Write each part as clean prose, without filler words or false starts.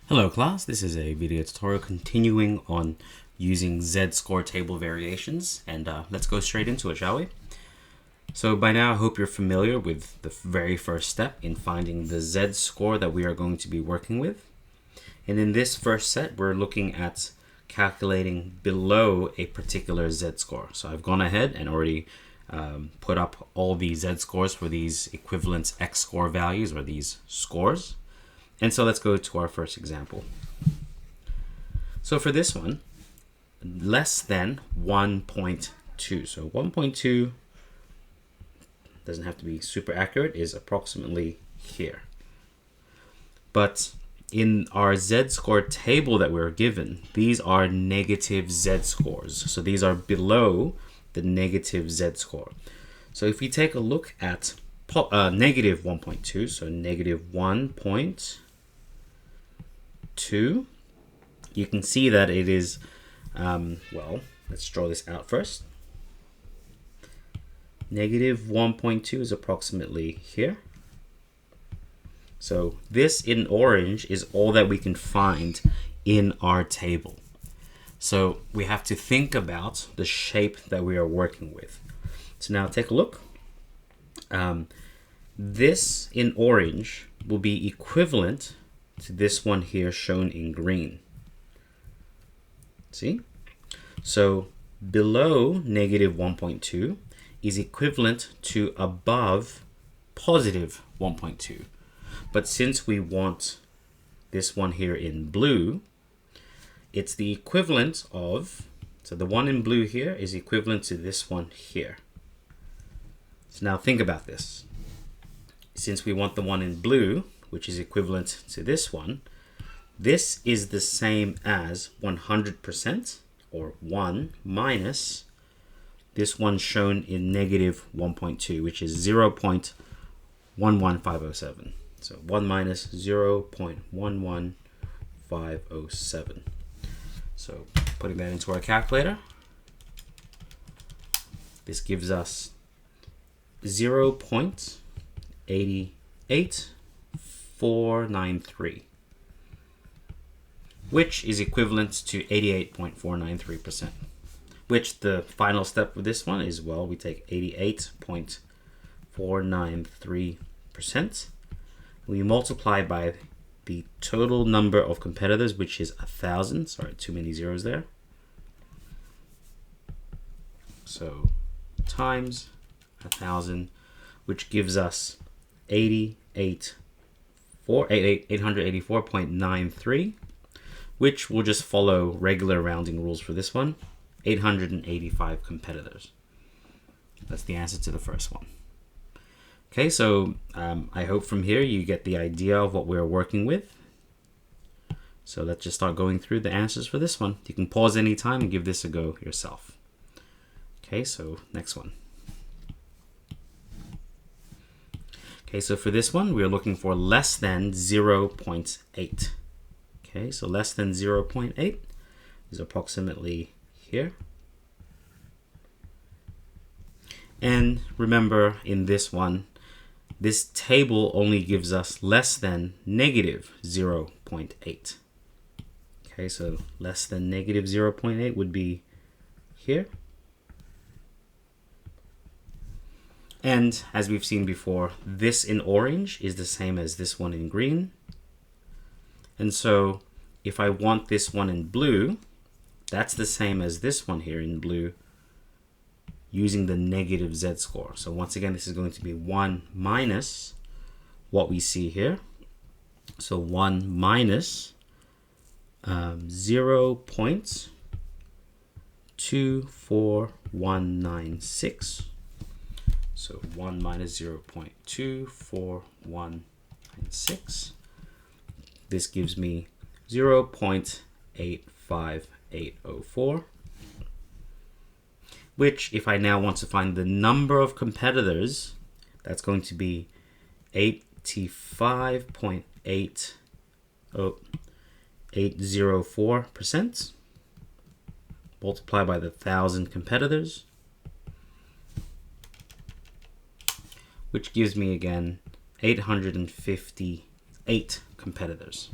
Hello class, this is a video tutorial continuing on using Z-score table variations, and let's go straight into it, shall we? So by now I hope you're familiar with the very first step in finding the Z-score that we are going to be working with. And in this first set we're looking at calculating below a particular Z-score. So I've gone ahead and already put up all the Z-scores for these equivalent X-score values, or these scores. And so let's go to our first example. So for this one, less than 1.2. So 1.2 doesn't have to be super accurate, is approximately here. But in our Z-score table that we're given, these are negative Z-scores. So these are below the negative Z-score. So if we take a look at negative 1.2, so negative 1.2, you can see that it is, well, let's draw this out first. Negative 1.2 is approximately here. So this in orange is all that we can find in our table. So we have to think about the shape that we are working with. So now take a look. This in orange will be equivalent to this one here shown in green. See? So below negative 1.2 is equivalent to above positive 1.2. But since we want this one here in blue, it's the equivalent of, so the one in blue here is equivalent to this one here. So now think about this. Since we want the one in blue, which is equivalent to this one, this is the same as 100%, or 1 minus this one shown in negative 1.2, which is 0.11507. So 1 minus 0.11507. So putting that into our calculator, this gives us 0.88493, which is equivalent to 88.493%. Which the final step of this one is, well, we take 88.493%. We multiply by the total number of competitors, which is 1,000. Sorry, too many zeros there. So times 1,000, which gives us 884.93, which will just follow regular rounding rules for this one. 885 competitors. That's the answer to the first one. Okay, so I hope from here you get the idea of what we're working with. So let's just start going through the answers for this one. You can pause anytime and give this a go yourself. Okay, so next one. Okay, so for this one, we're looking for less than 0.8. Okay, so less than 0.8 is approximately here. And remember, in this one, this table only gives us less than negative 0.8. Okay, so less than negative 0.8 would be here. And as we've seen before, this in orange is the same as this one in green. And so if I want this one in blue, that's the same as this one here in blue using the negative Z-score. So once again, this is going to be 1 minus what we see here. So 1 minus 0.24196. So 1 minus 0.24196. This gives me 0.85804. Which, if I now want to find the number of competitors, that's going to be 85.804%. Multiply by the 1,000 competitors, which gives me again 858 competitors.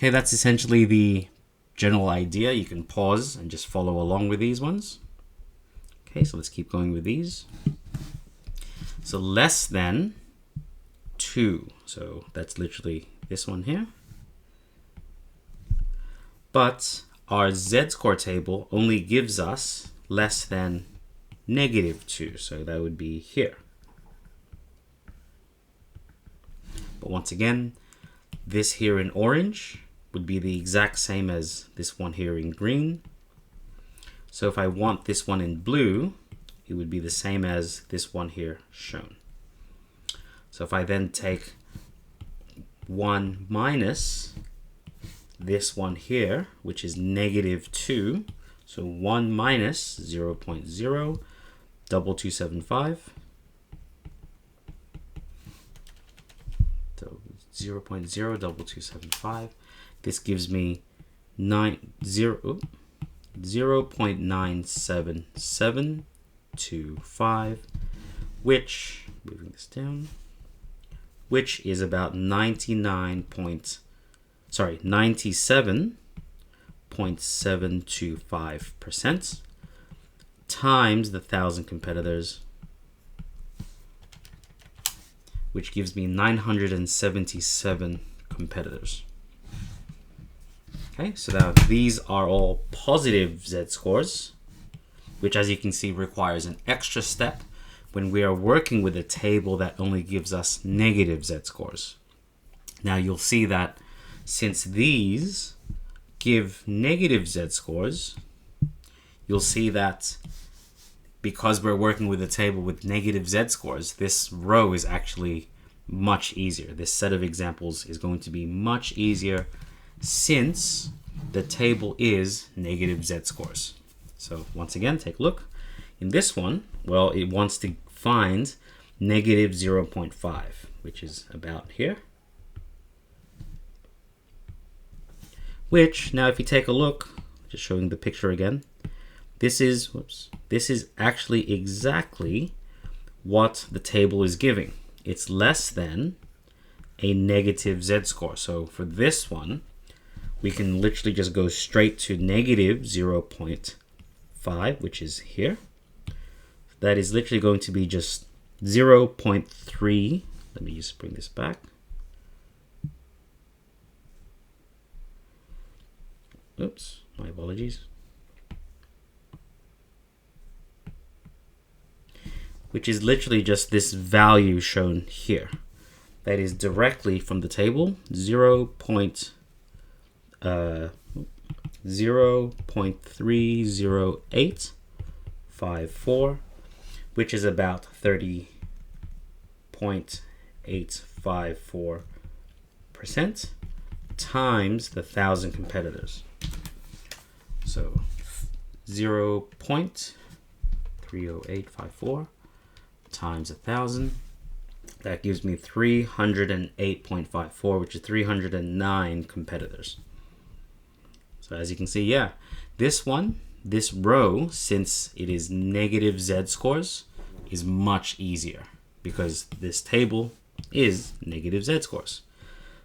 Okay, that's essentially the general idea. You can pause and just follow along with these ones. Okay, so let's keep going with these. So less than 2. So that's literally this one here. But our z-score table only gives us less than -2. So that would be here. But once again, this here in orange would be the exact same as this one here in green. So if I want this one in blue, it would be the same as this one here shown. So if I then take 1 minus this one here, which is -2, so 1 minus 0.02275, so 0.02275, this gives me 0.97725, which, moving this down, which is about 97.725% times the 1,000 competitors, which gives me 977 competitors. Okay, so now these are all positive z-scores, which, as you can see, requires an extra step when we are working with a table that only gives us negative z-scores. Now you'll see that since these give negative z-scores, you'll see that because we're working with a table with negative z-scores, this row is actually much easier. This set of examples is going to be much easier since the table is negative z-scores. So once again, take a look. In this one, well, it wants to find -0.5, which is about here. Which, now if you take a look, just showing the picture again, this is actually exactly what the table is giving. It's less than a negative z-score. So for this one, we can literally just go straight to -0.5, which is here. That is literally going to be just 0.3. Let me just bring this back. Oops, my apologies. Which is literally just this value shown here. That is directly from the table, 0.30854, which is about 30.854% times the 1,000 competitors. So 0.30854 times 1,000, that gives me 308.54, which is 309 competitors. So as you can see, yeah, this row, since it is negative z-scores, is much easier because this table is negative z-scores.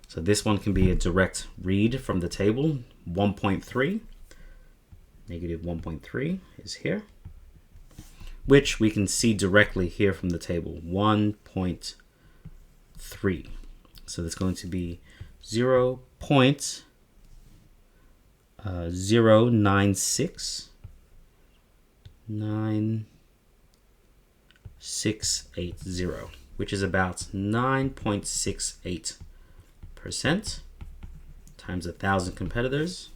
So this one can be a direct read from the table. 1.3, negative 1.3 is here, which we can see directly here from the table, 1.3. So that's going to be 0.09680, which is about 9.68% times 1,000 competitors.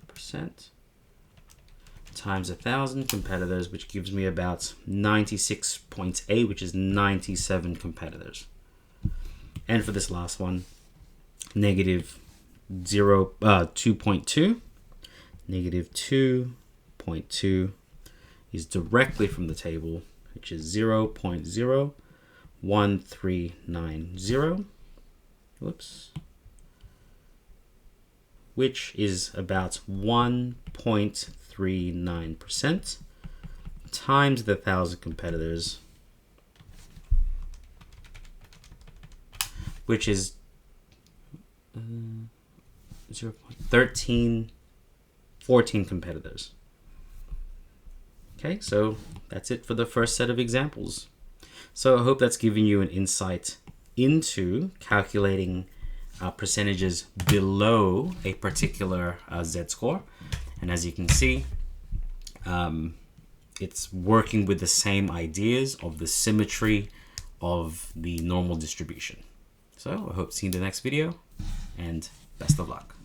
Percent times 1,000 competitors, which gives me about 96.8, which is 97 competitors. And for this last one, negative 2.2. Negative 2.2 is directly from the table, which is 0.01390. Whoops. Which is about 1.39% times the 1,000 competitors, which is 13, 14 competitors. Okay, so that's it for the first set of examples. So I hope that's given you an insight into calculating percentages below a particular Z-score. And as you can see, it's working with the same ideas of the symmetry of the normal distribution. So I hope to see you in the next video, and best of luck.